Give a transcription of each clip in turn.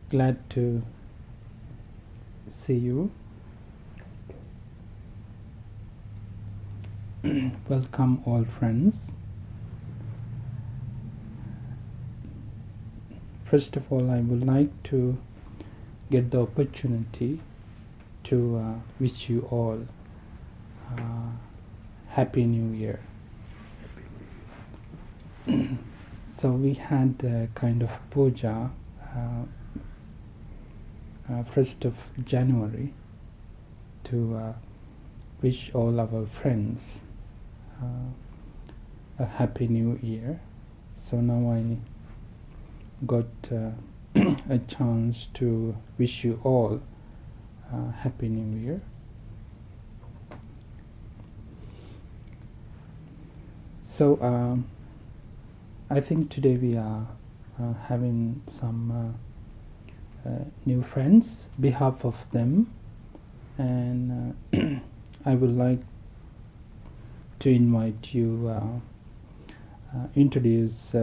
Glad to see you. Welcome all friends. First of all, I would like to get the opportunity to wish you all Happy New Year. So we had a kind of puja 1st of January to wish all our friends a Happy New Year. So now I got a chance to wish you all Happy New Year. So I think today we are having some new friends, behalf of them, and I would like to invite you introduce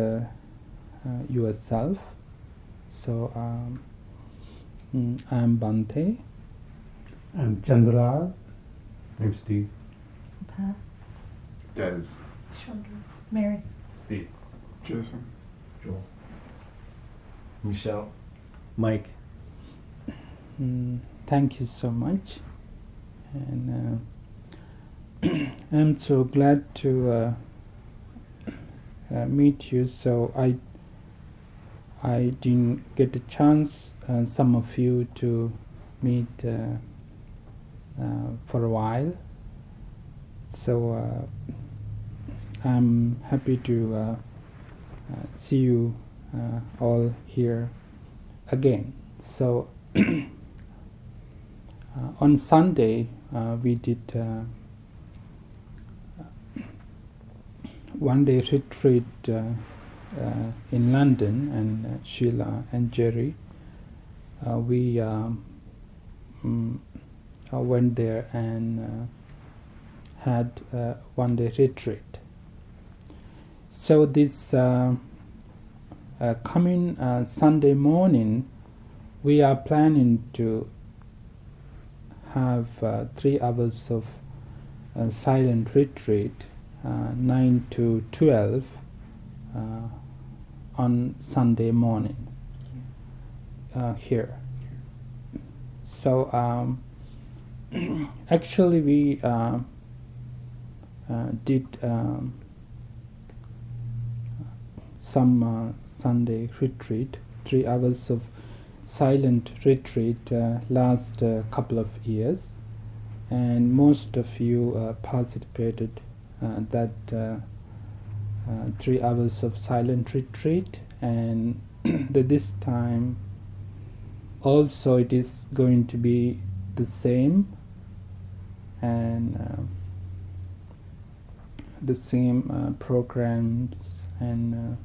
yourself. So I'm Bante. I'm Chandra. I'm Steve. Pat. Des. Chandra. Mary. Steve. Jason. Joel. Michelle. Mike. Thank you so much, and I'm so glad to meet you. So I didn't get a chance, some of you, to meet for a while. So I'm happy to see you all here again. So on Sunday we did one-day retreat in London, and Sheila and Jerry, we went there and had a one-day retreat. So this coming Sunday morning, we are planning to have 3 hours of silent retreat, 9 to 12 on Sunday morning here. So actually we did some Sunday retreat, 3 hours of silent retreat last couple of years, and most of you participated that 3 hours of silent retreat, and this time also it is going to be the same, and the same programs, and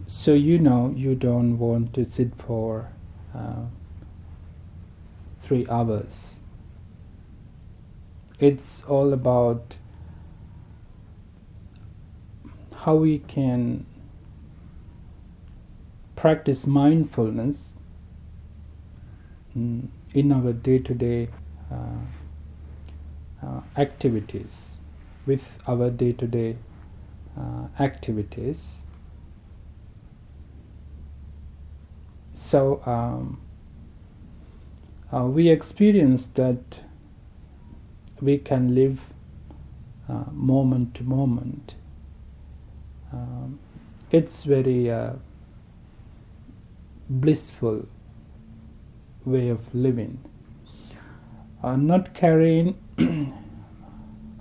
so you don't want to sit for 3 hours. It's all about how we can practice mindfulness in our day-to-day activities, with our day-to-day activities. So we experienced that we can live moment to moment. It's very blissful way of living, not carrying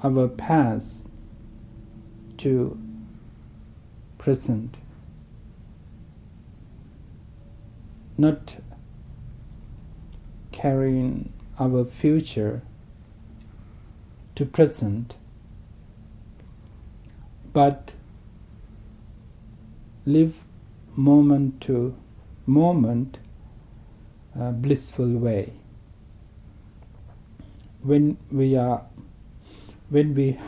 our past to present, not carrying our future to present, but live moment to moment blissful way. When we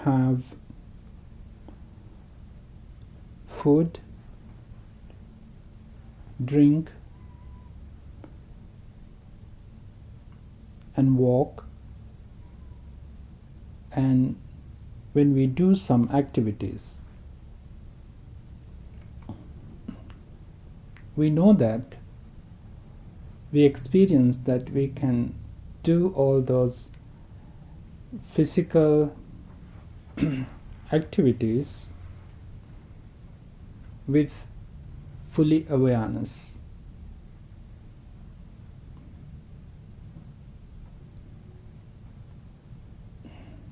have food, drink, and walk, and when we do some activities, we know that we experience that we can do all those physical activities with fully awareness.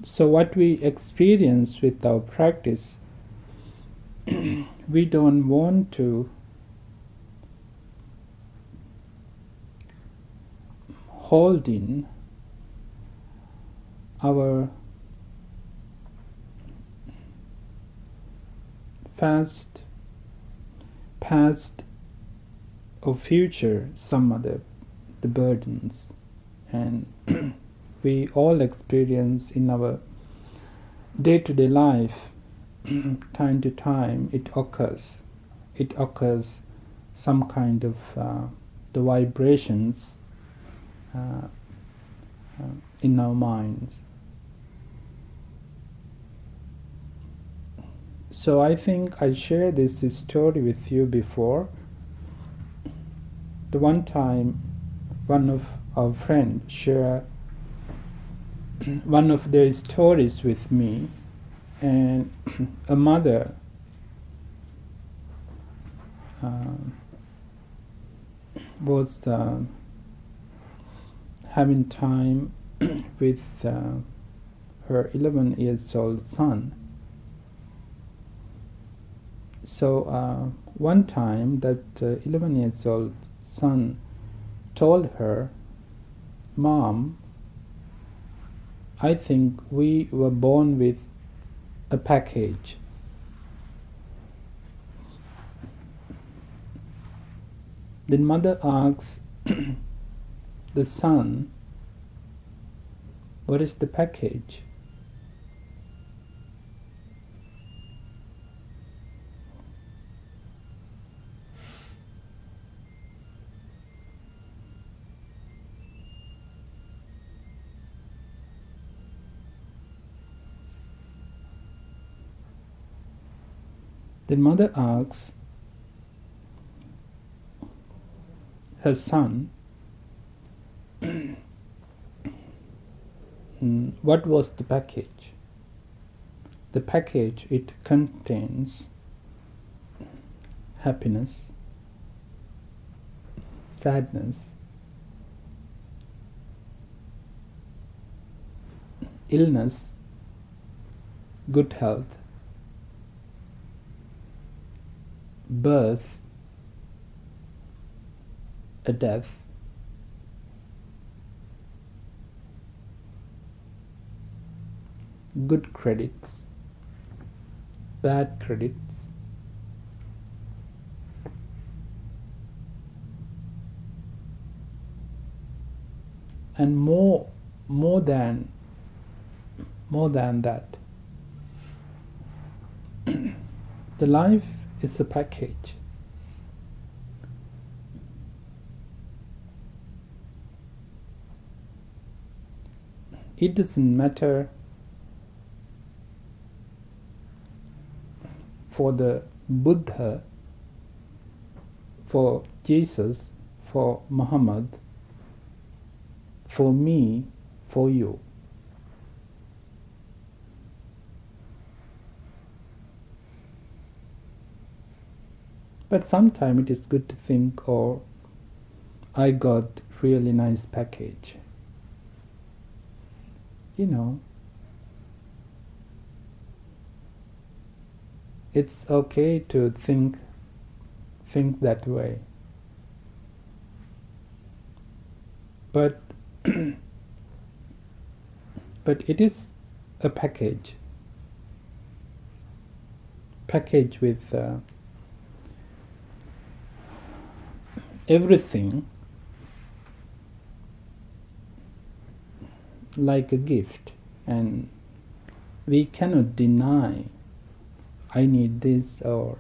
So what we experience with our practice, we don't want to hold in our past or future, some other the burdens, and we all experience in our day-to-day life. Time to time it occurs some kind of the vibrations in our minds. So I think I shared this story with you before. The one time one of our friends shared one of their stories with me, and a mother was having time with her 11 years old son. So one time that 11 years old son told her, "Mom, I think we were born with a package." Then mother asks the son, "What is the package?" Then mother asks her son, what was the package? The package, it contains happiness, sadness, illness, good health, birth, a death, good credits, bad credits, and more than that. The life is a package. It doesn't matter for the Buddha, for Jesus, for Muhammad, for me, for you. But sometimes it is good to think, oh, I got really nice package. You know, it's okay to think that way. But but it is a package with everything, like a gift, and we cannot deny I need this or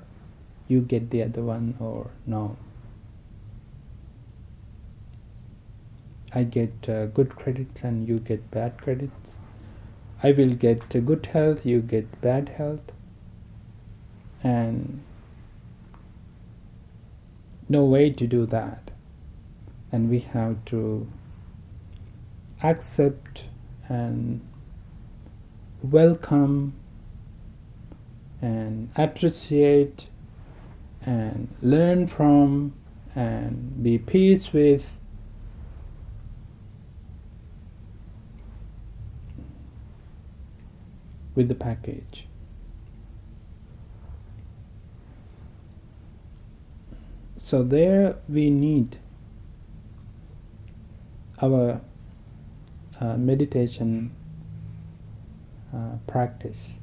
you get the other one, or no. I get good credits and you get bad credits. I will get good health, you get bad health, and no way to do that. And we have to accept and welcome and appreciate and learn from and be peace with the package. So there we need our meditation practice.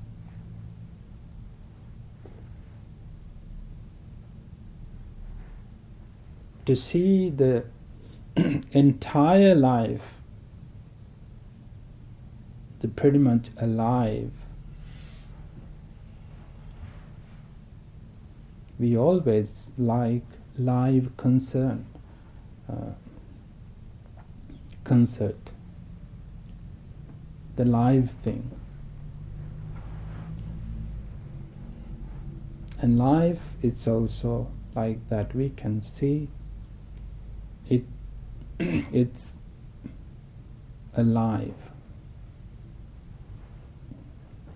To see the entire life, the pretty much alive. We always like live concert, the live thing. And life is also like that. We can see it. It's alive.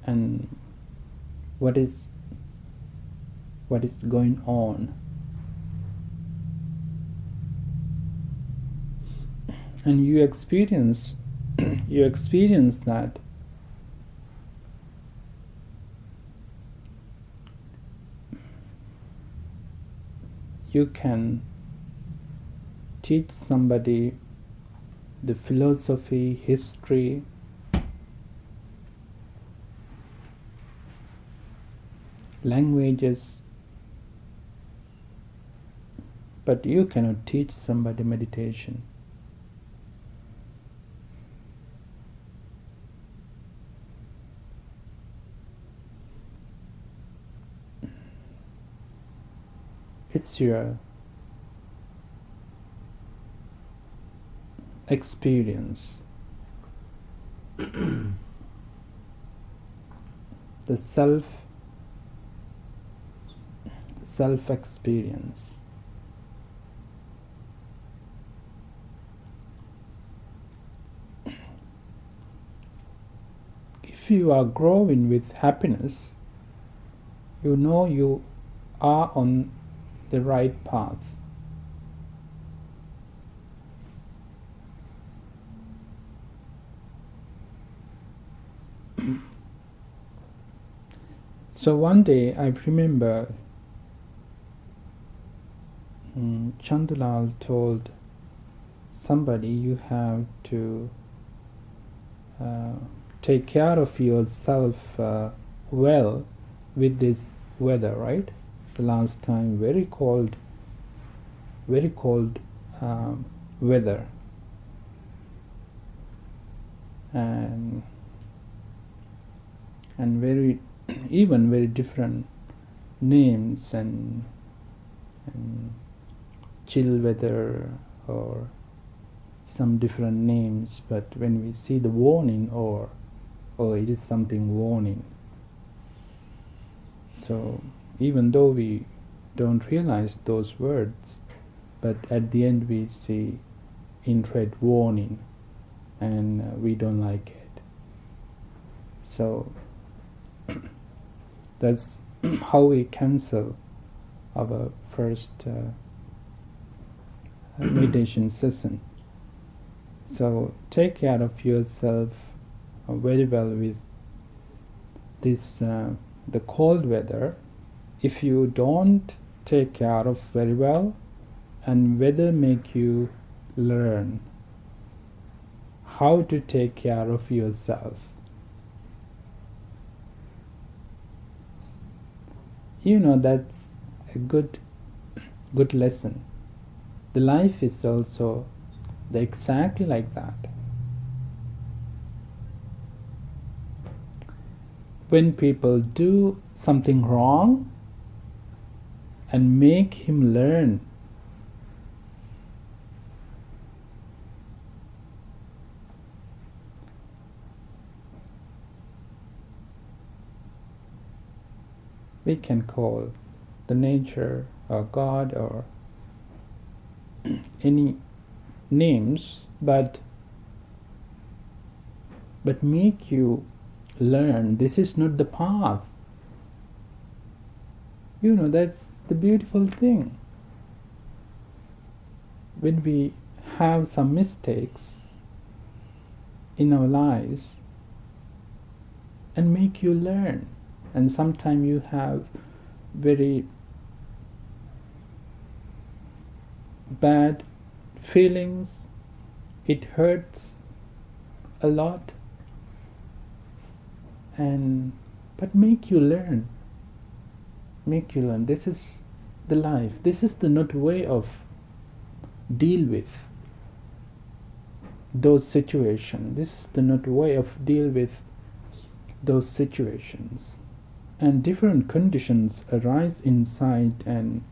And what is going on. And you experience that you can teach somebody the philosophy, history, languages, but you cannot teach somebody meditation. It's your experience. The self experience. If you are growing with happiness, you know you are on the right path. So one day I remember Chandulal told somebody, you have to take care of yourself well with this weather, right? The last time very cold weather, and very even very different names and chill weather or some different names, but when we see the warning, or it is something warning. So even though we don't realize those words, but at the end we see in red warning, and we don't like it. So that's how we cancel our first meditation session. So take care of yourself very well with this the cold weather. If you don't take care of very well, and weather make you learn how to take care of yourself. You know, that's a good lesson. The life is also exactly like that. When people do something wrong and make him learn, we can call the nature or God or any names, but make you learn this is not the path. That's the beautiful thing. When we have some mistakes in our lives and make you learn, and sometimes you have very bad feelings, it hurts a lot, but make you learn. This is the life. This is the not way of deal with those situations. This is the not way of deal with those situations. And different conditions arise inside, and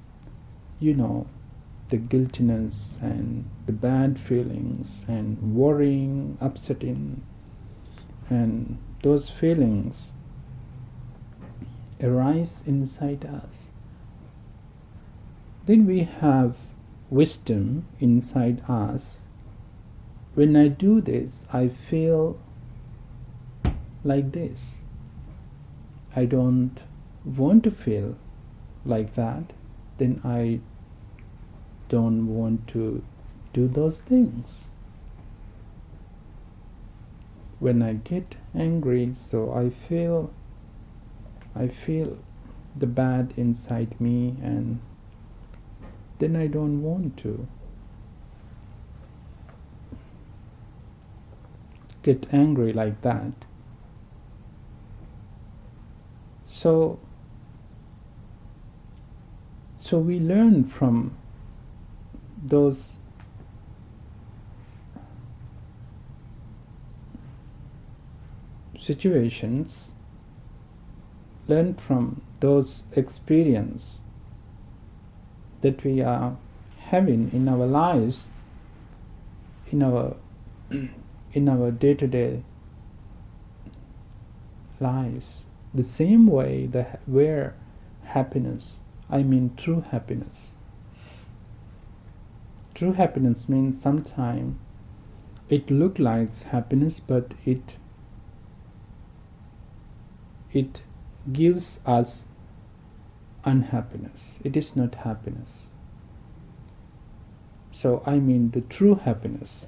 the guiltiness and the bad feelings and worrying, upsetting, and those feelings arise inside us. Then we have wisdom inside us. When I do this, I feel like this. I don't want to feel like that. Then I don't want to do those things. When I get angry, so I feel the bad inside me, and then I don't want to get angry like that. So we learn from those situations, learn from those experiences that we are having in our lives, in our day-to-day lives. The same way where happiness, I mean true happiness. True happiness means sometimes it looks like happiness, but it gives us unhappiness. It is not happiness. So I mean the true happiness.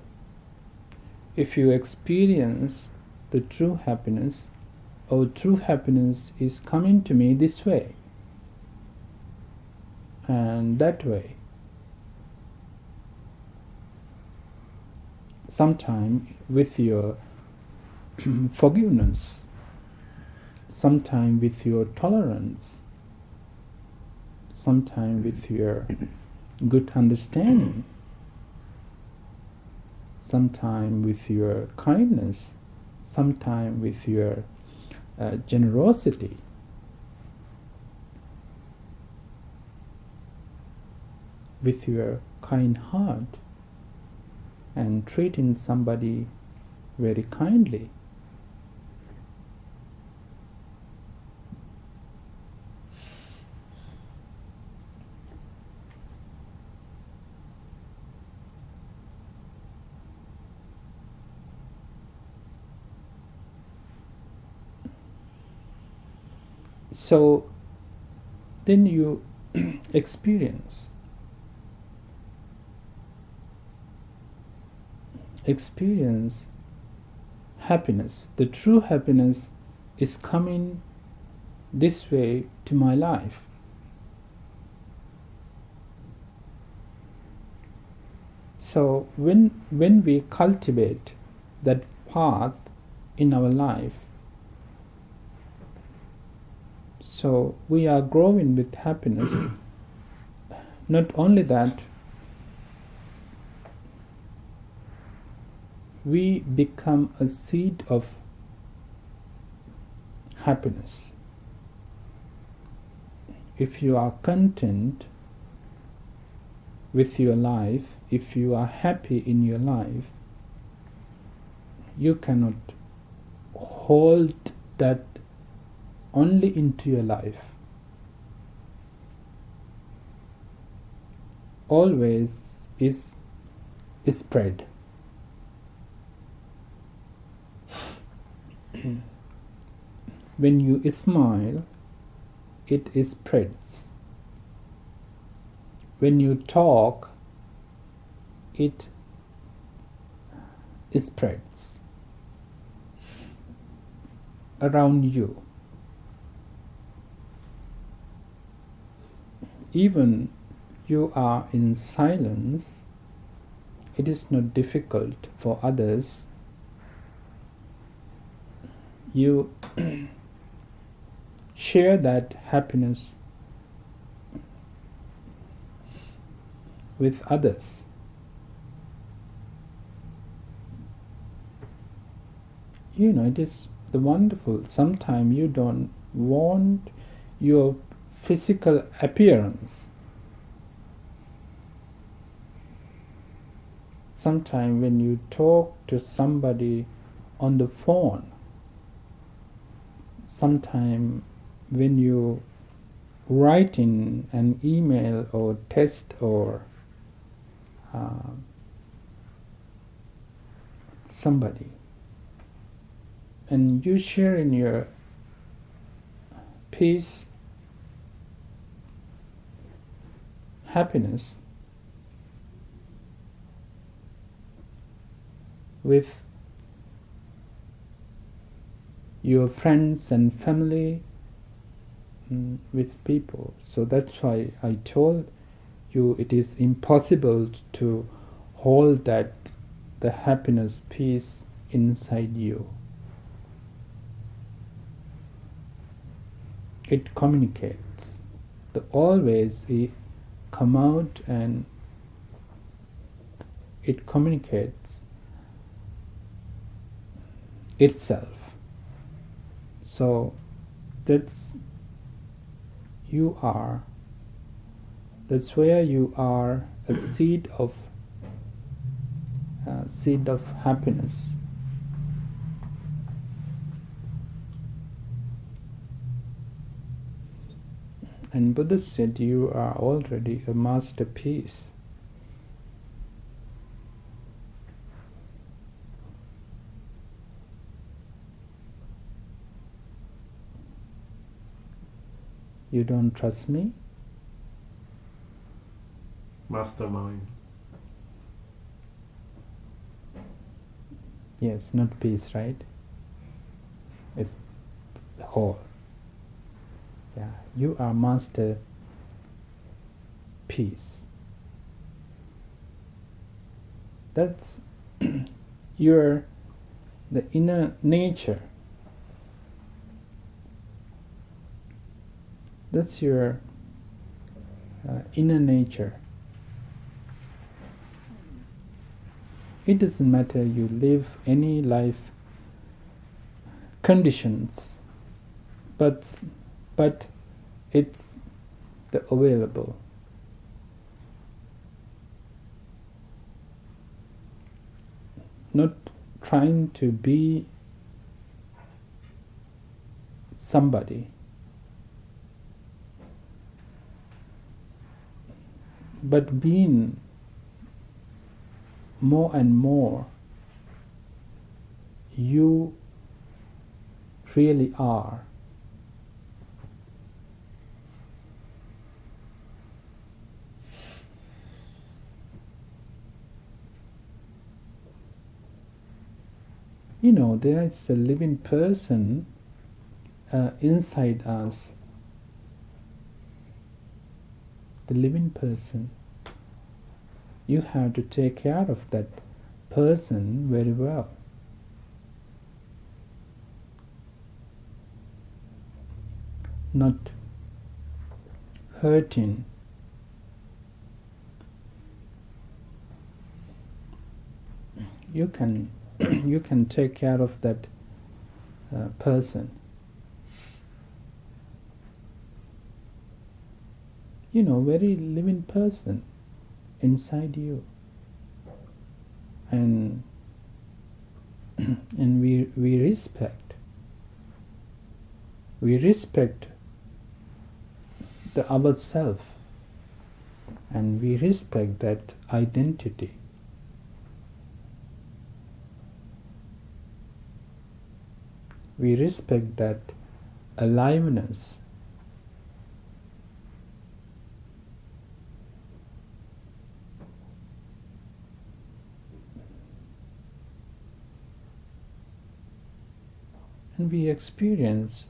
If you experience the true happiness, true happiness is coming to me this way and that way. Sometime with your forgiveness, sometime with your tolerance, sometime with your good understanding, sometime with your kindness, sometime with your generosity. With your kind heart, and treating somebody very kindly. So then you experience happiness. The true happiness is coming this way to my life. So when we cultivate that path in our life, so we are growing with happiness. Not only that, we become a seed of happiness. If you are content with your life, if you are happy in your life, you cannot hold that only into your life. always is spread. When you smile, it spreads. When you talk, it spreads around you. Even you are in silence, it is not difficult for others. You share that happiness with others. You know, it is the wonderful. Sometimes you don't want your physical appearance. Sometimes when you talk to somebody on the phone, sometimes when you write in an email or text or somebody, and you share in your peace, happiness with your friends and family, with people. So that's why I told you it is impossible to hold that the happiness, peace inside you. It communicates. The always come out and it communicates itself. So that's where you are a seed of happiness. And Buddha said you are already a masterpiece. You don't trust me? Mastermind. Yes, not piece, right? It's the whole. Yeah, you are master piece. That's the inner nature. That's your inner nature. It doesn't matter you live any life conditions, but it's the available. Not trying to be somebody, but being more and more you really are. You know, there is a living person inside us. The living person. You have to take care of that person very well. Not hurting. You can you can take care of that person. You know, very living person inside you, and and we respect the ourself. and we respect that identity. We respect that aliveness. And we experience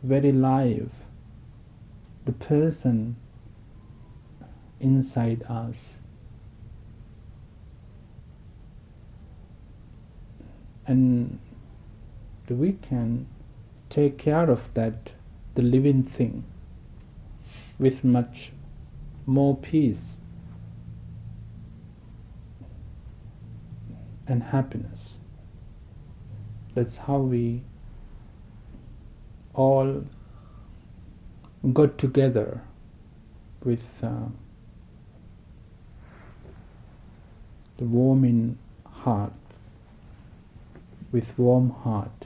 very live the person inside us. And we can take care of that, the living thing, with much more peace and happiness. That's how we all got together with the warming hearts, with warm heart.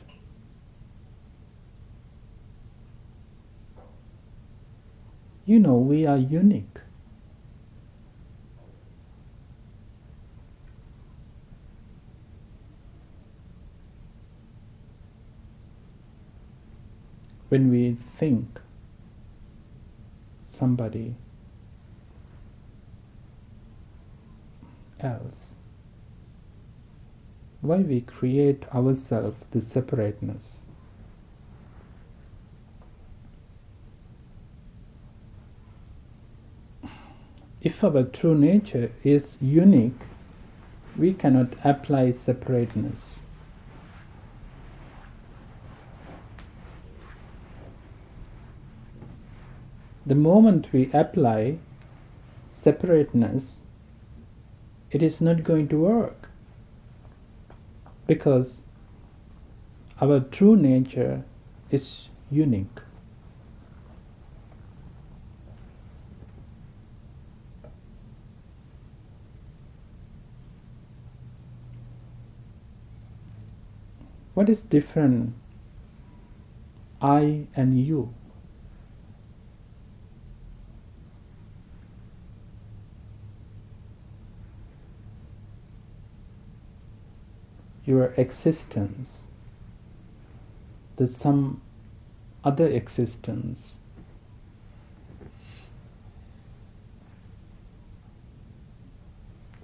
You know, we are unique. When we think somebody else, why we create ourselves the separateness? If our true nature is unique, we cannot apply separateness. The moment we apply separateness, it is not going to work, because our true nature is unique. What is different, I and you? Your existence, there's some other existence.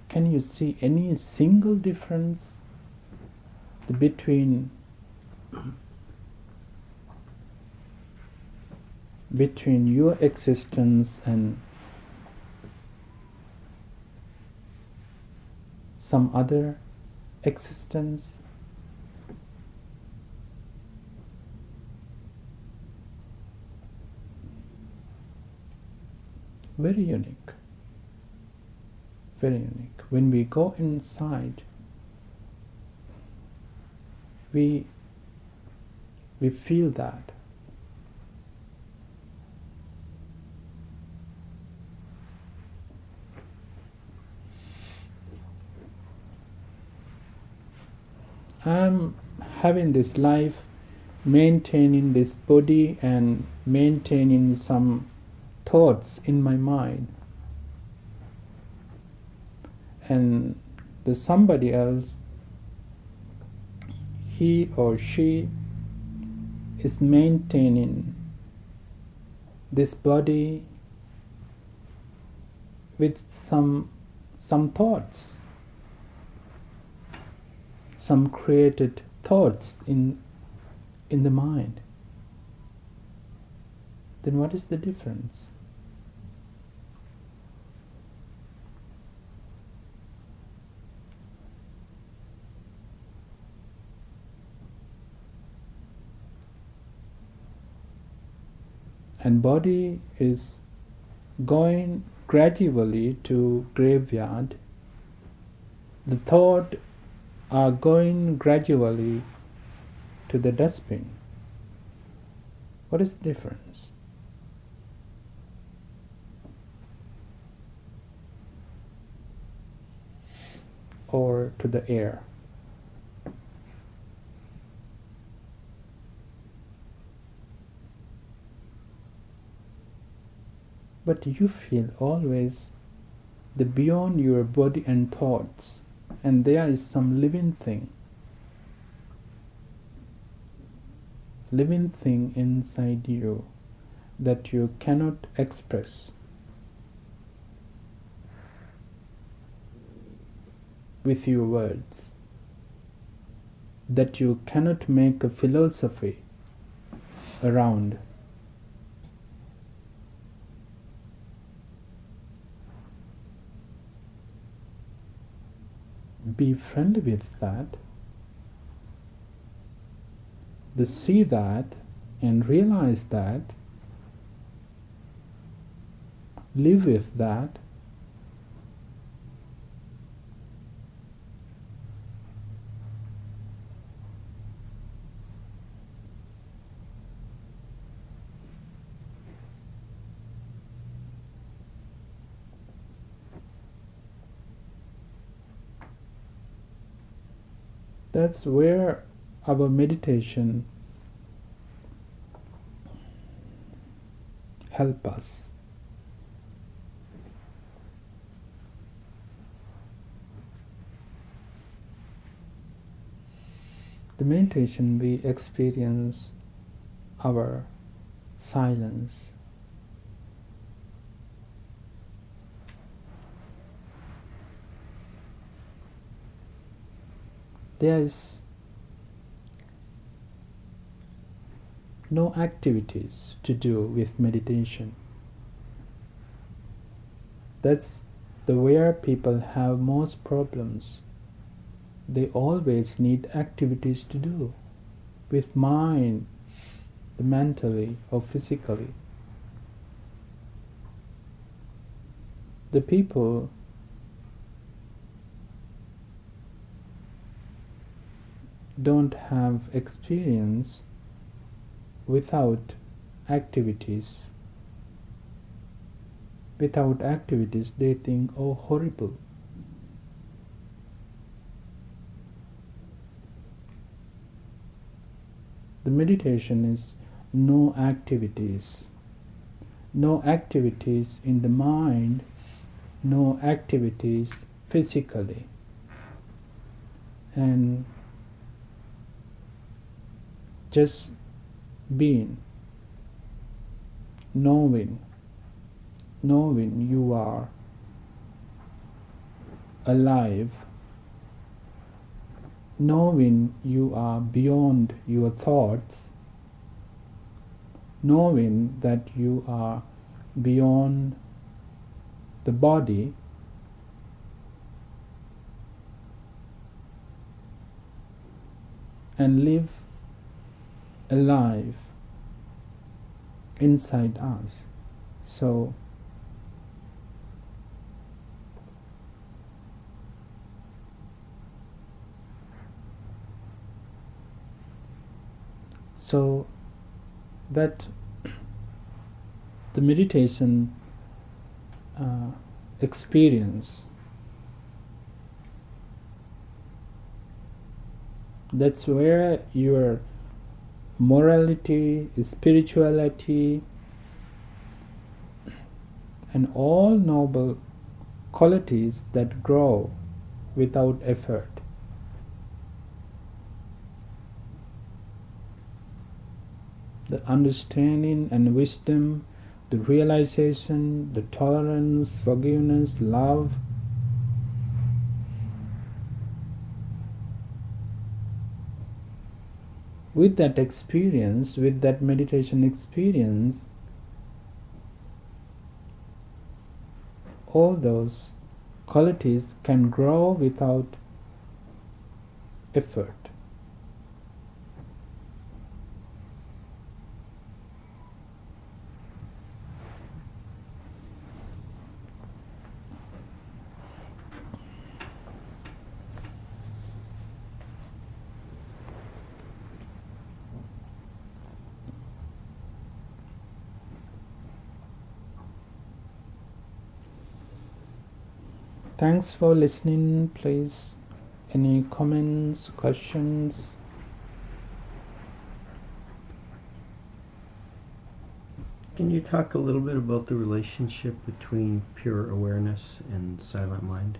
Can you see any single difference between your existence and some other existence? Very unique. Very unique. When we go inside, we feel that. I'm having this life, maintaining this body and maintaining some thoughts in my mind. And there's somebody else, he or she is maintaining this body with some thoughts, some created thoughts in the mind. Then what is the difference? And body is going gradually to graveyard. The thought are going gradually to the dustbin. What is the difference? Or to the air. but you feel always the beyond your body and thoughts, and there is some living thing inside you that you cannot express with your words, that you cannot make a philosophy around. Be friendly with that, see that and realize that, live with that. That's where our meditation help us. The meditation we experience our silence. There is no activities to do with meditation. That's the where people have most problems. They always need activities to do with mind, mentally or physically. The people don't have experience without activities. Without activities, they think, oh, horrible. The meditation is no activities. No activities in the mind, no activities physically. And just being, knowing you are alive, knowing you are beyond your thoughts, knowing that you are beyond the body, and live alive inside us. So that the meditation experience, that's where your morality, spirituality, and all noble qualities that grow without effort. The understanding and wisdom, the realization, the tolerance, forgiveness, love, with that experience, with that meditation experience, all those qualities can grow without effort. Thanks for listening. Please, any comments, questions? Can you talk a little bit about the relationship between pure awareness and silent mind?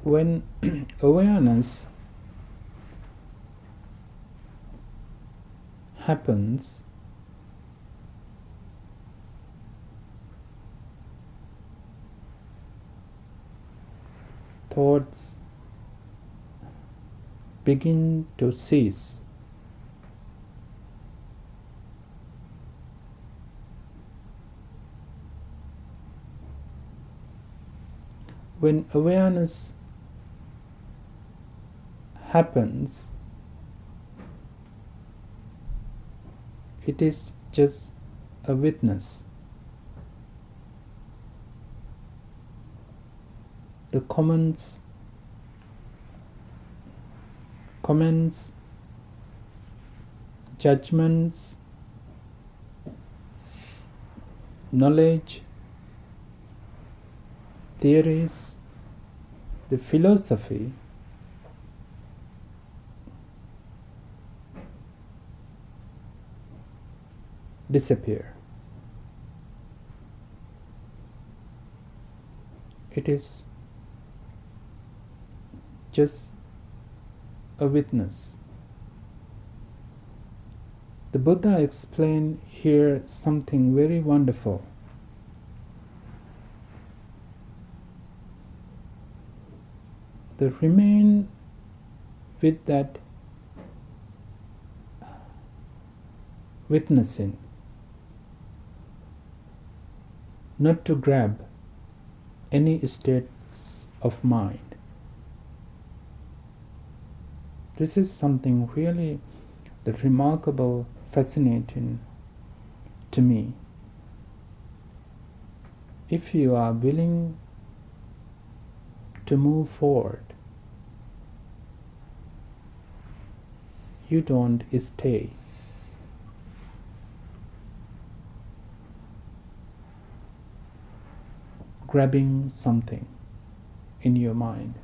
When awareness happens, thoughts begin to cease. When awareness happens, it is just a witness. The comments, judgments, knowledge, theories, the philosophy disappear. It is just a witness. The Buddha explained here something very wonderful. To remain with that witnessing, not to grab any states of mind. This is something really remarkable, fascinating to me. If you are willing to move forward, you don't stay. Grabbing something in your mind,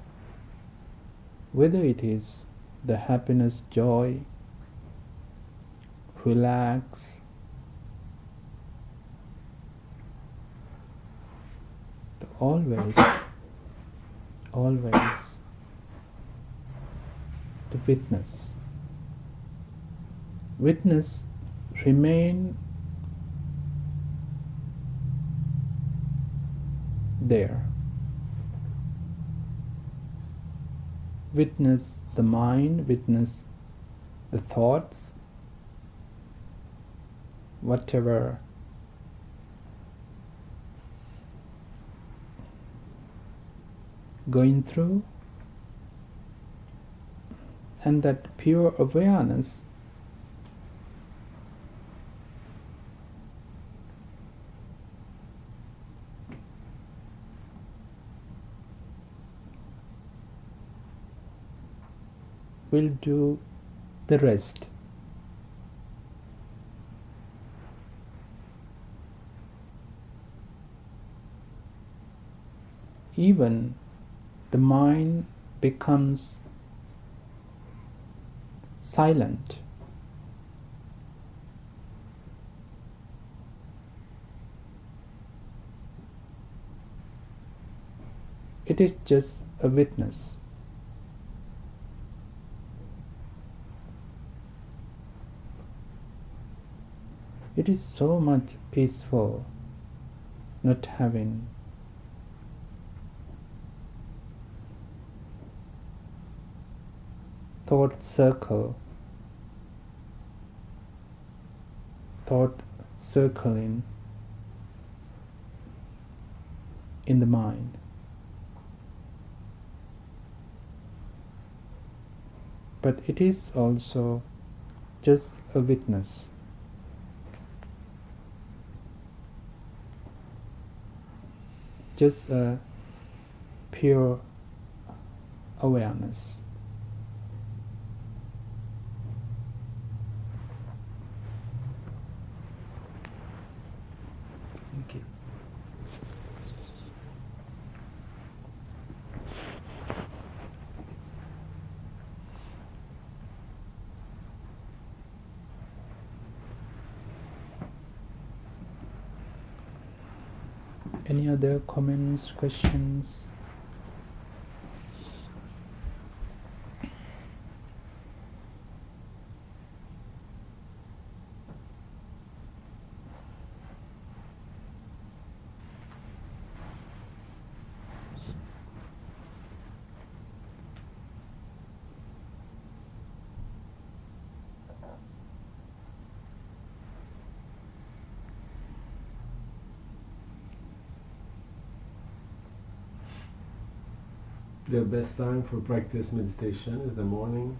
whether it is the happiness, joy, relax, always the witness remain there. Witness the mind, witness the thoughts, whatever going through, and that pure awareness will do the rest. Even the mind becomes silent. It is just a witness. It is so much peaceful not having thought circling in the mind. But it is also just a witness. Just a pure awareness. Thank you. Any other comments, questions? The best time for practice meditation is the morning,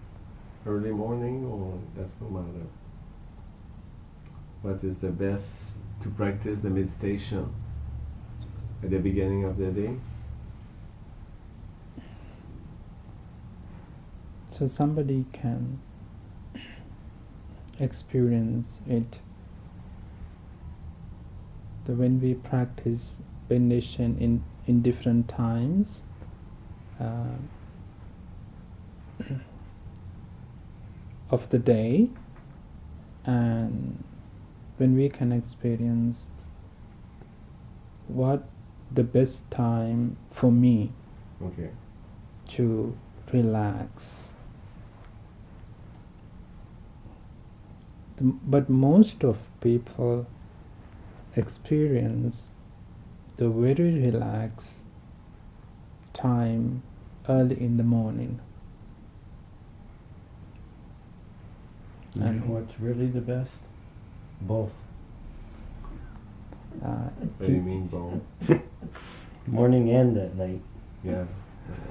early morning, or that's no matter. What is the best to practice the meditation at the beginning of the day? So somebody can experience it. When we practice meditation in different times, of the day, and when we can experience what the best time for me Okay. to relax. But most of people experience the very relaxed time early in the morning. And what's really the best? Both. What do you mean, both? Morning and at night. Yeah,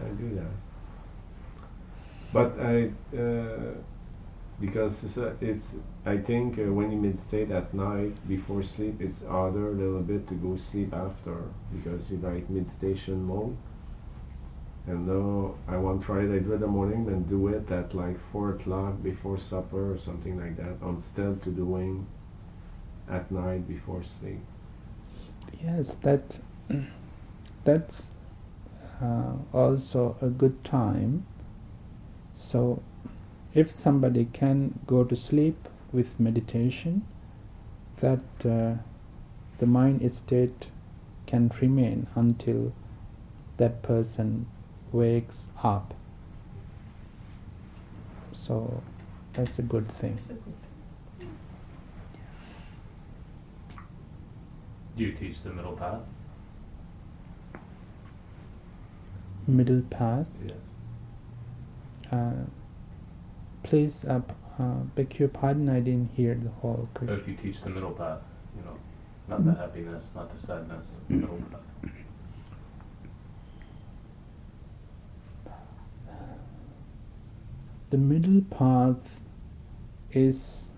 I do that. But because it's I think when you meditate at night before sleep, it's harder a little bit to go sleep after because you like meditation mode. And now I want to try it. I do it in the morning, then do it at like 4 o'clock before supper or something like that, instead to doing at night before sleep. Yes, that's also a good time. So if somebody can go to sleep with meditation, that the mind state can remain until that person wakes up. So that's a good thing. It's a good thing. Do you teach the middle path? Middle path. Yes. Please, beg your pardon, I didn't hear the whole If question. you teach the middle path, not the happiness, not the sadness, middle path. The middle path is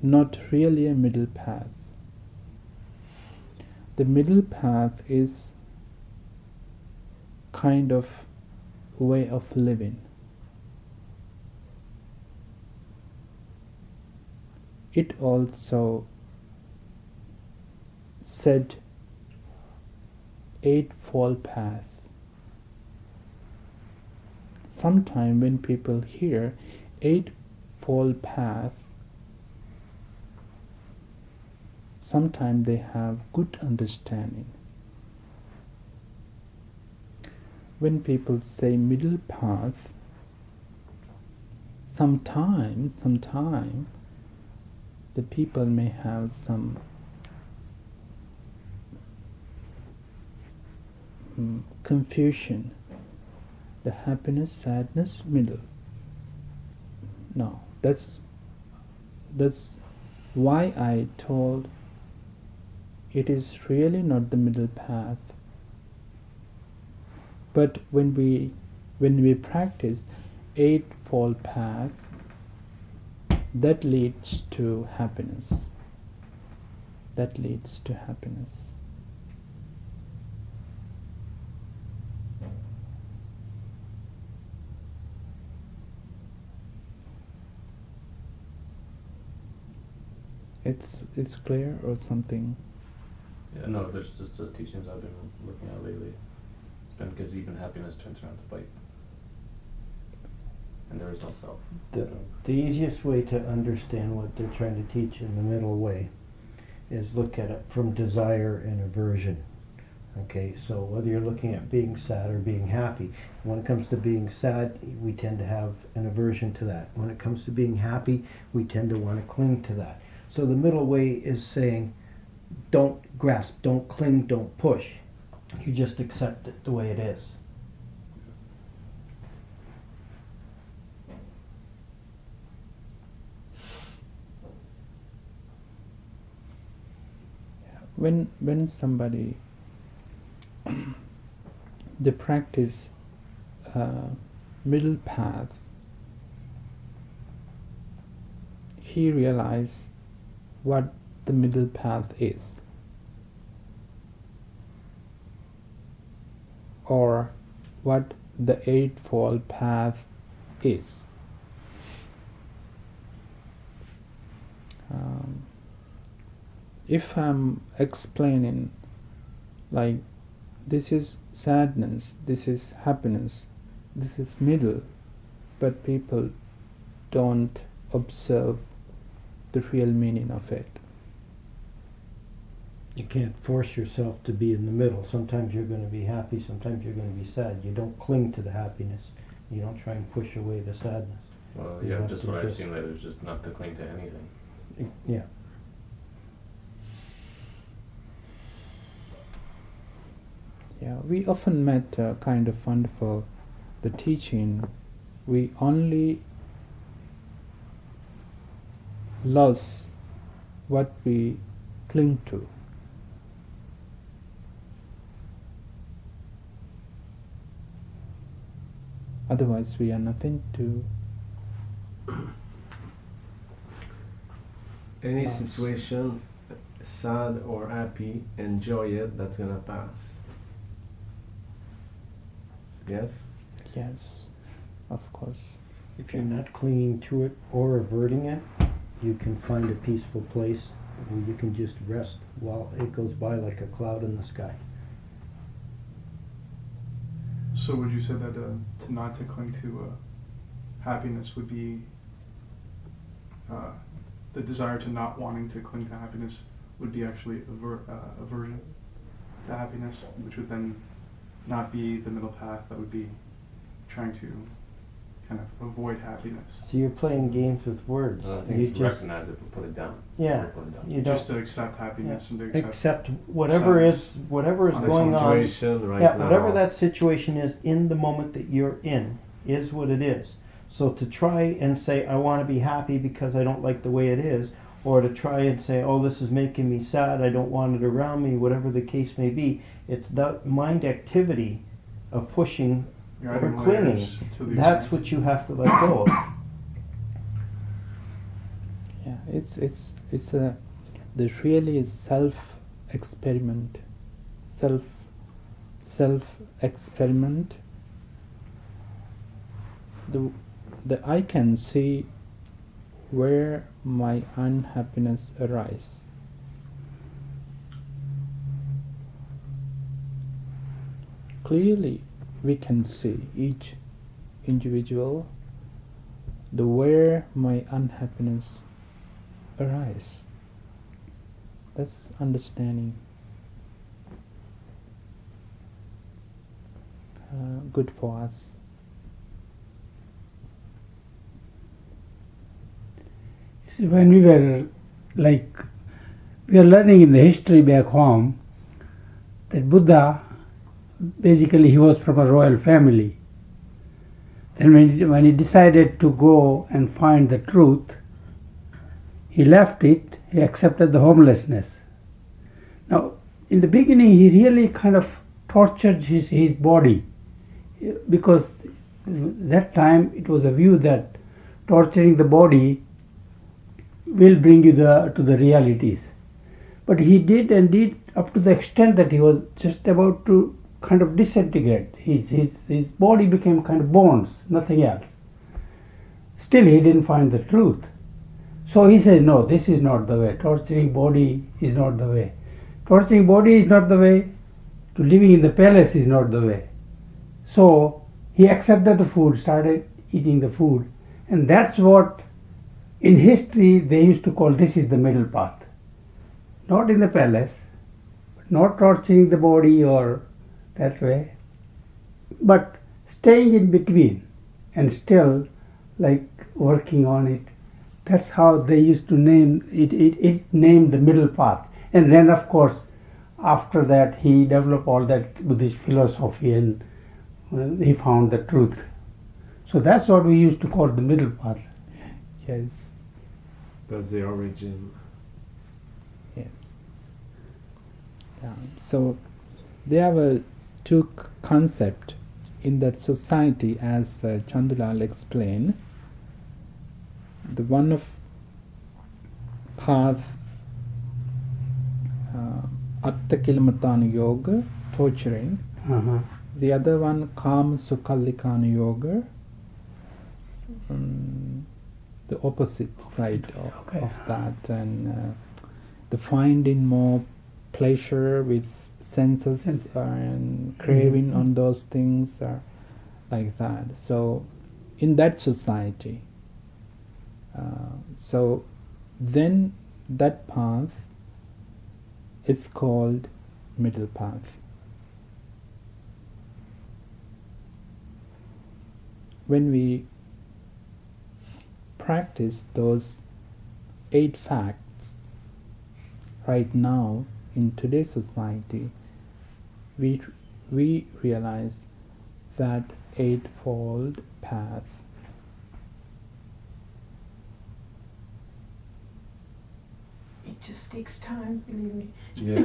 not really a middle path. The middle path is kind of way of living. It also said eightfold path. Sometime when people hear eightfold path, sometimes they have good understanding. When people say middle path, sometime the people may have some confusion. The happiness, sadness, middle. No, that's why I told it is really not the middle path. But when we practice eightfold path, that leads to happiness. That leads to happiness. It's clear or something? Yeah, no, there's just the teachings I've been looking at lately. Because even happiness turns around to bite. And there is no self. The easiest way to understand what they're trying to teach in the middle way is look at it from desire and aversion. Okay, so whether you're looking at being sad or being happy, when it comes to being sad, we tend to have an aversion to that. When it comes to being happy, we tend to want to cling to that. So the middle way is saying, don't grasp, don't cling, don't push. You just accept it the way it is. When somebody they practice middle path, he realize what the middle path is, or what the Eightfold Path is. If I'm explaining like this is sadness, this is happiness, this is middle, but people don't observe the real meaning of it. You can't force yourself to be in the middle. Sometimes you're going to be happy, sometimes you're going to be sad. You don't cling to the happiness. You don't try and push away the sadness. Well, You yeah, have just to what I've just- seen lately is just not to cling to anything. Yeah. Yeah, we often met kind of wonderful the teaching. We only lose what we cling to. Otherwise, we are nothing to. Any Pass. situation, sad or happy, enjoy it, that's gonna pass. Yes? Yes, of course. If you're not clinging to it or averting it, you can find a peaceful place where you can just rest while it goes by like a cloud in the sky. So would you say that to not to cling to happiness would be the desire to not wanting to cling to happiness would be actually aversion to happiness, which would then not be the middle path, that would be trying to kind of avoid happiness. So you're playing games with words. I You think it's just recognize it, but put it down. Yeah, Never put it down. you don't Just to accept happiness and to accept accept whatever is sadness. whatever is On the going on. Situation right Yeah, now. whatever that situation is in the moment that you're in is what it is. So to try and say, I want to be happy because I don't like the way it is, or to try and say, oh, this is making me sad, I don't want it around me, whatever the case may be, it's that mind activity of pushing You're or adding clinging. layers to the That's experience. what you have to let go of. Yeah, it's a the really is self experiment, self experiment. The I can see where my unhappiness arises. Clearly, we can see each individual the where my unhappiness arise. That's understanding. Good for us. See, when we were we are learning in the history back home that Buddha, basically he was from a royal family. Then when he decided to go and find the truth, he left it, he accepted the homelessness. Now, in the beginning, he really kind of tortured his body, because that time it was a view that torturing the body will bring you to the realities. But he did up to the extent that he was just about to kind of disintegrate. His body became kind of bones, nothing else. Still, he didn't find the truth. So he says, no, this is not the way. Torturing body is not the way. Torturing body is not the way. To living in the palace is not the way. So he accepted the food, started eating the food. And that's what in history they used to call this is the middle path. Not in the palace, not torturing the body or that way, but staying in between and still like working on it. That's how they used to name it. It named the middle path. And then of course after that he developed all that Buddhist philosophy and he found the truth. So that's what we used to call the middle path. Yes. That's the origin. Yes. Yeah. So there were two concepts in that society, as Chandulal explained. The one of path Atta Kilmatana Yoga, torturing. Uh-huh. The other one Kama Sukhalikana Yoga, the opposite side Okay. of that, and the finding more pleasure with senses and craving on those things like that. So in that society, so then that path is called middle path. When we practice those 8 facts right now in today's society, we realize that eightfold path It just takes time, believe me. Yeah.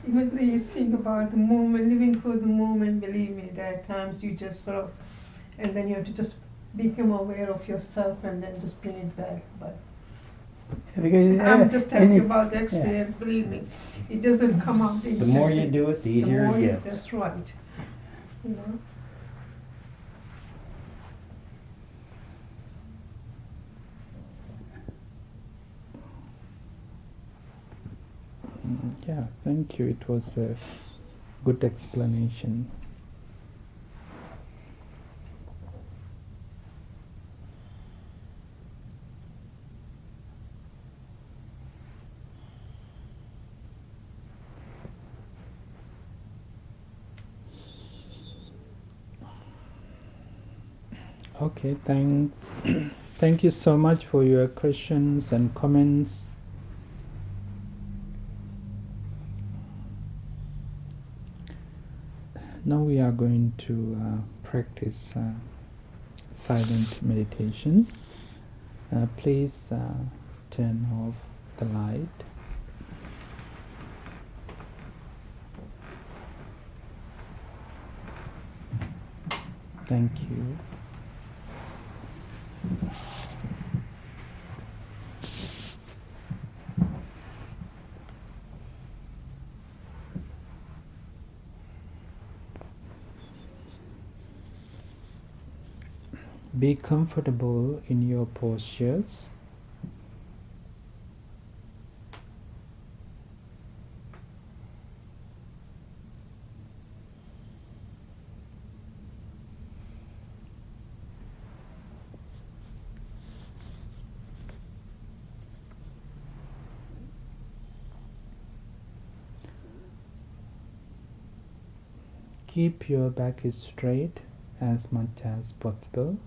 Even though you think about the moment, living for the moment, believe me, there are times you just sort of, and then you have to just become aware of yourself and then just bring it back. But Because, I'm just telling you any- about the experience, believe me. It doesn't come out instantly. The more you do it, the easier more it you- gets. That's right. You know? Yeah, thank you. It was a good explanation. Okay, thank you so much for your questions and comments. Now we are going to practice silent meditation. Please turn off the light. Thank you. Be comfortable in your postures. Keep your back straight as much as possible.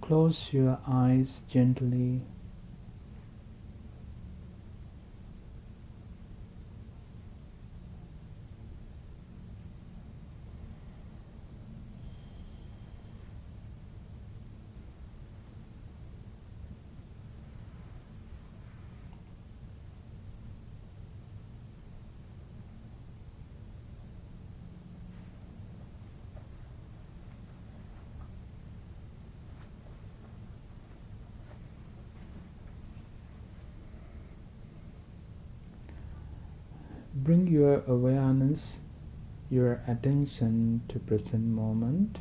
Close your eyes gently. Bring your awareness your attention to present moment.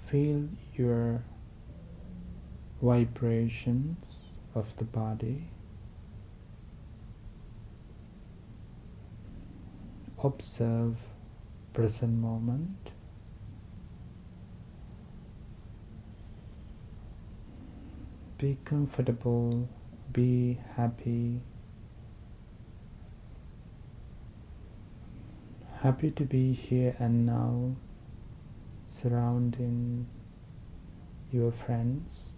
Feel your vibrations of the body. Observe present moment. Be comfortable, be happy. Happy to be here and now, surrounding your friends.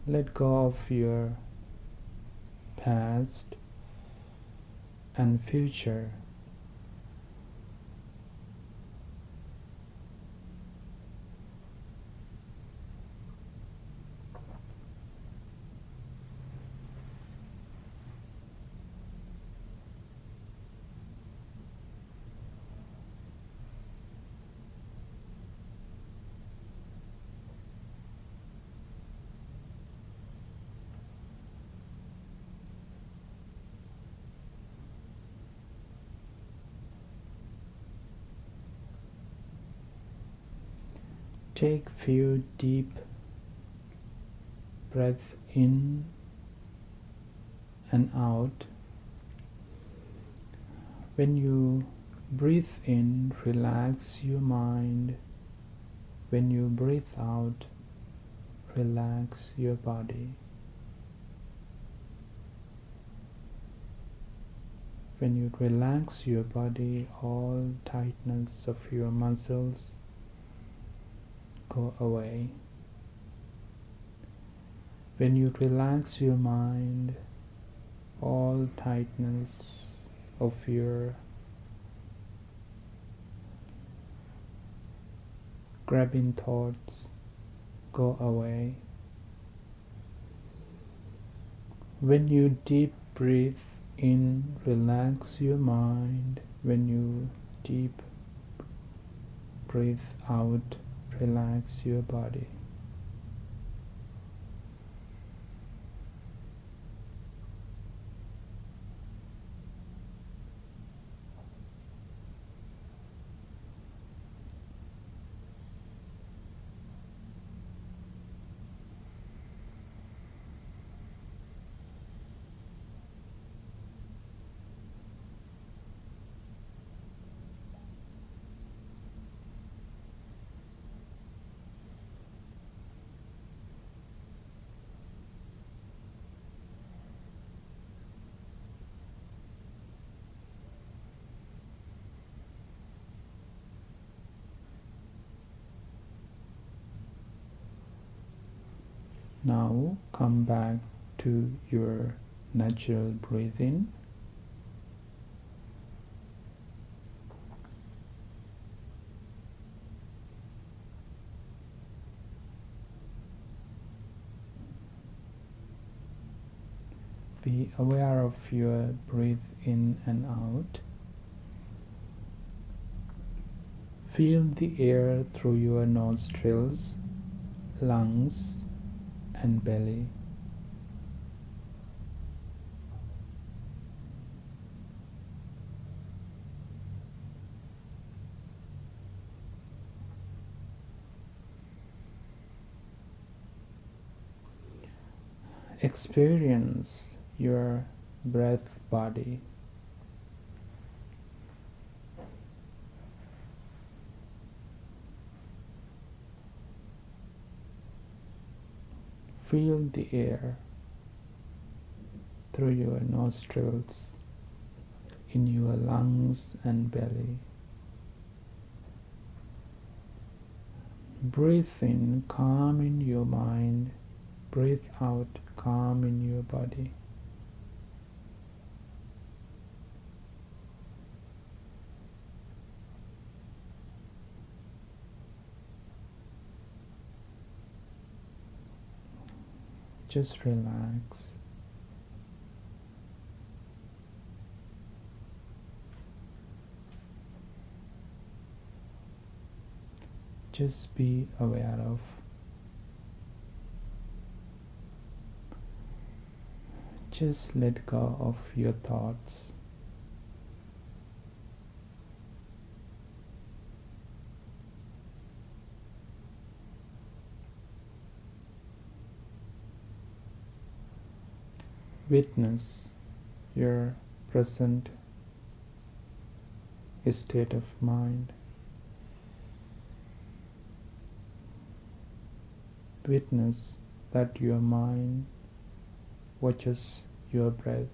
Let go of your past and future. Take few deep breaths in and out. When you breathe in, relax your mind. When you breathe out, relax your body. When you relax your body, all tightness of your muscles go away. When you relax your mind, all tightness of your grabbing thoughts go away. When you deep breathe in, relax your mind. When you deep breathe out, relax your body. Now come back to your natural breathing. Be aware of your breath in and out. Feel the air through your nostrils, lungs, and belly. Experience your breath body. Feel the air through your nostrils, in your lungs and belly. Breathe in, calm in your mind. Breathe out, calm in your body. Just relax. just be aware of. Just let go of your thoughts. Witness your present state of mind. Witness that your mind watches your breath.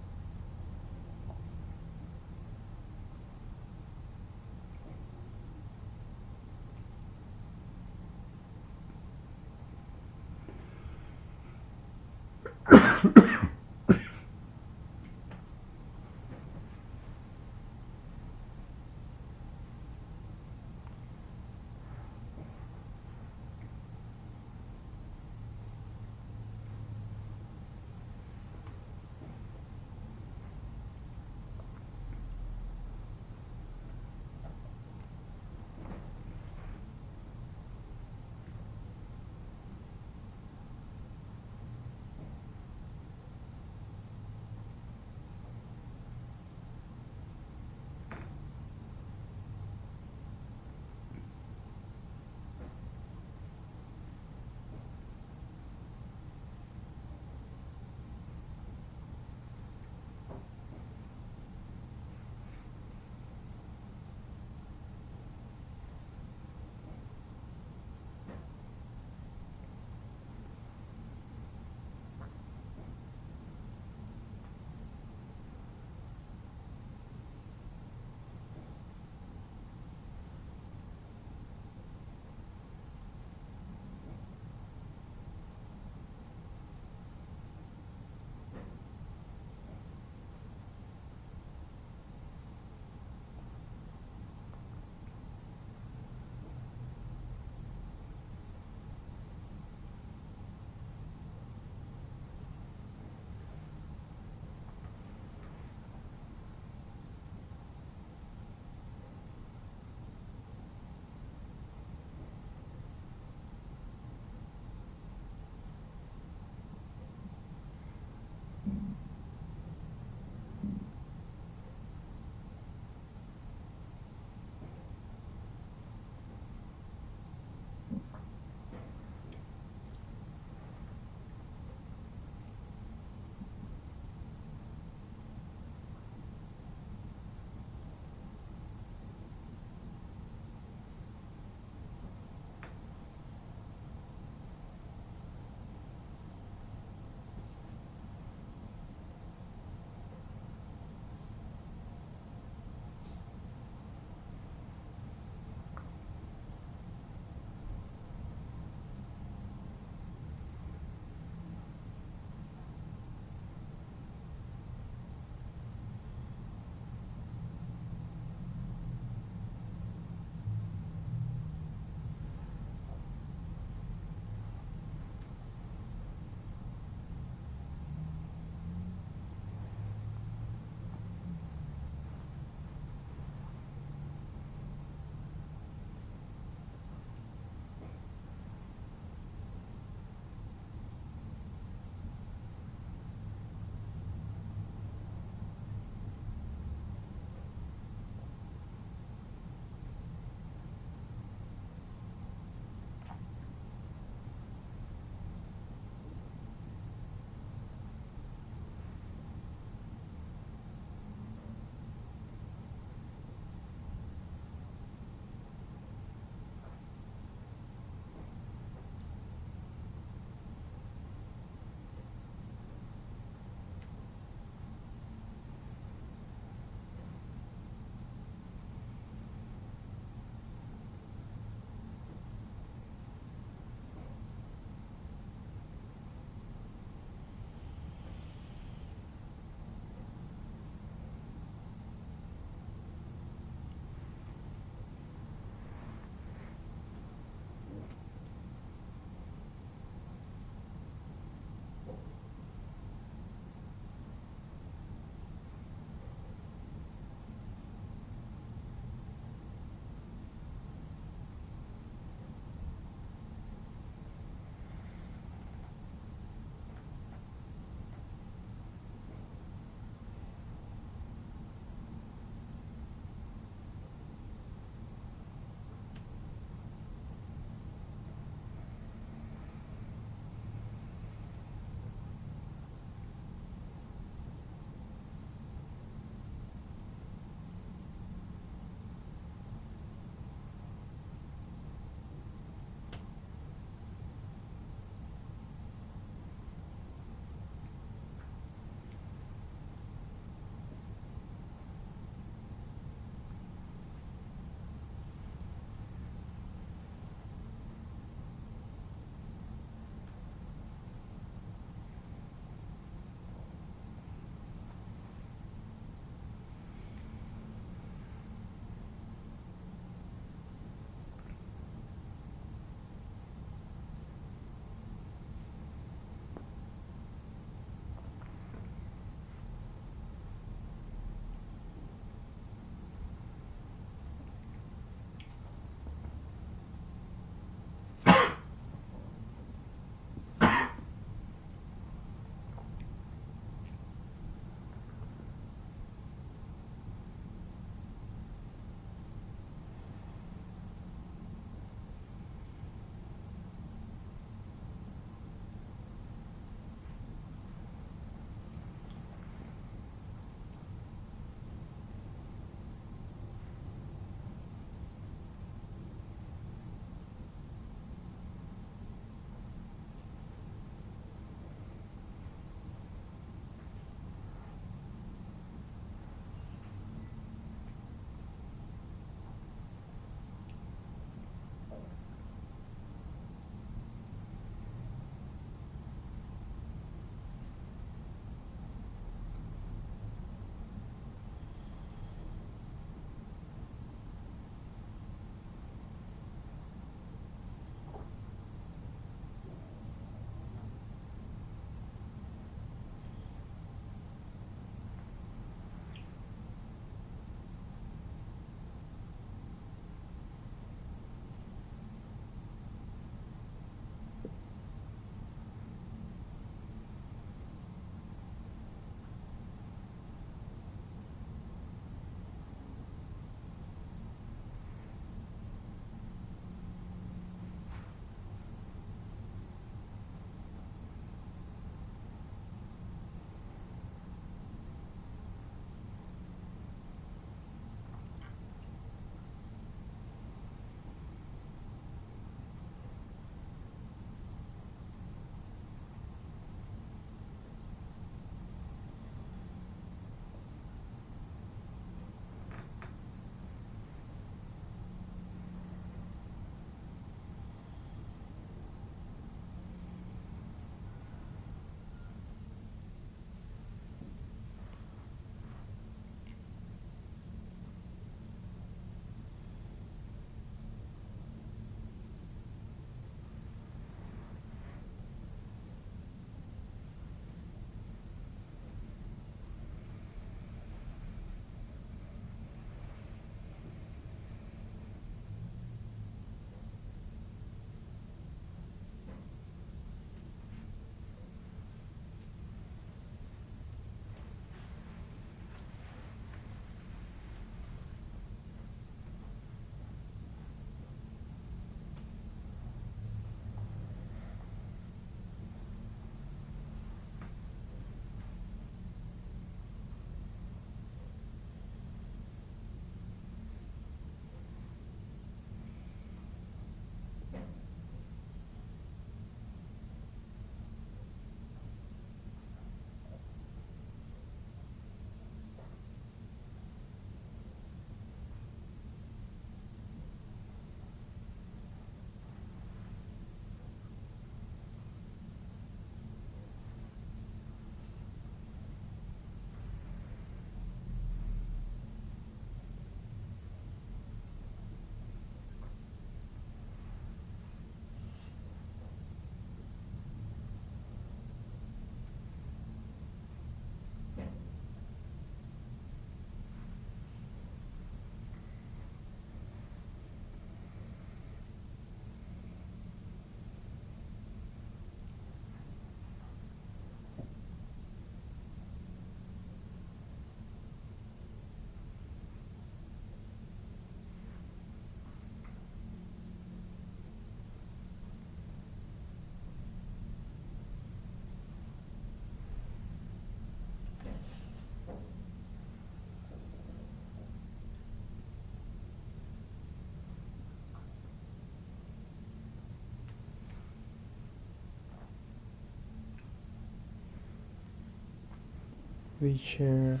we share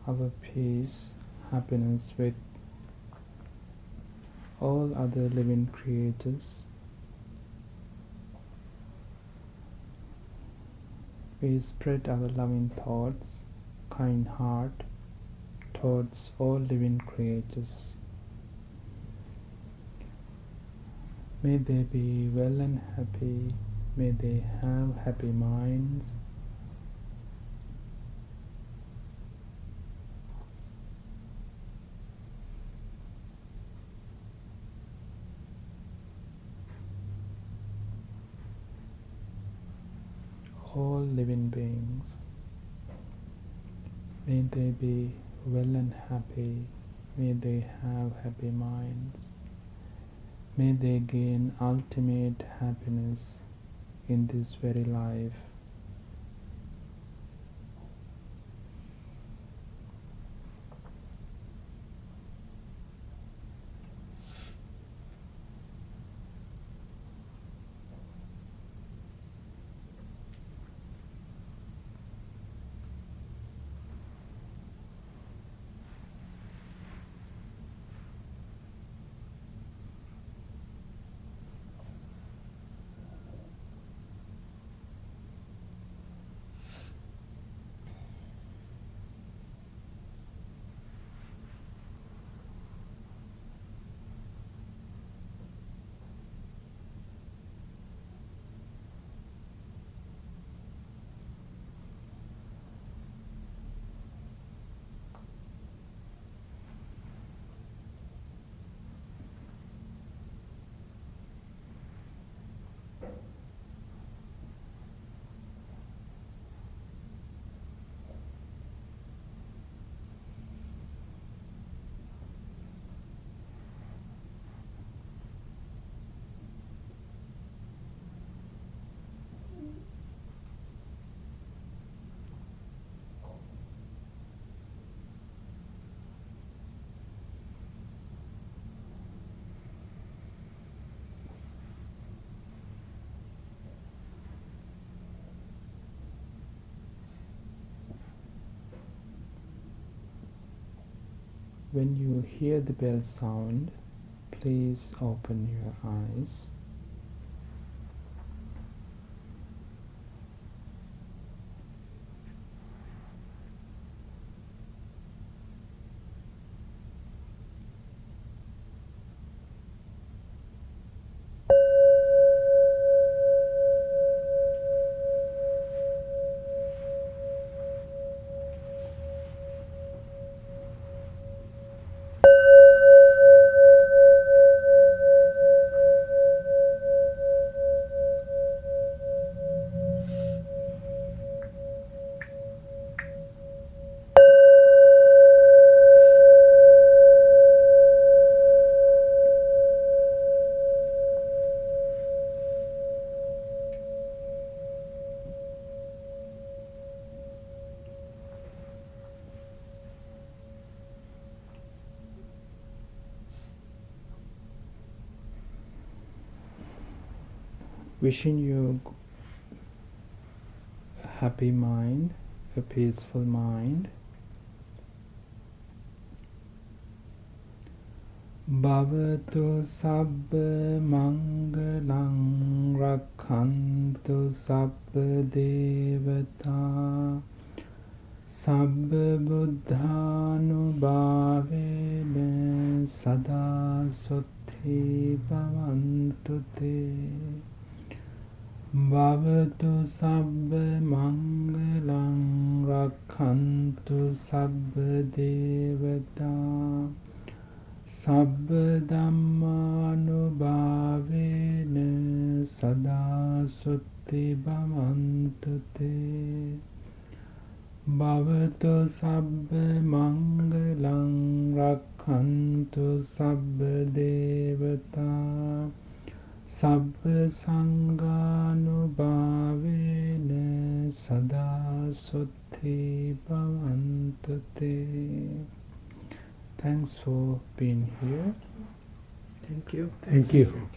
our peace, happiness with all other living creatures. We spread our loving thoughts, kind heart towards all living creatures. May they be well and happy. May they have happy minds. All living beings, may they be well and happy. May they have happy minds. May they gain ultimate happiness in this very life. When you hear the bell sound, please open your eyes. Wishing you a happy mind, a peaceful mind. Bhavatu sabba mangalang rakhantu sabba devata sabba buddhanubhavena sada sutti bhavantu te. Bhavatu sabba mangalang rakhantu sabba devata sabba dhammanubhavena sada sutti bhavantu te. Bhavatu sabba mangalang rakhantu sabba devata sabba sanghanubhavena sada sutti bhavantu te. Thanks for being here. Thank you. Thank you.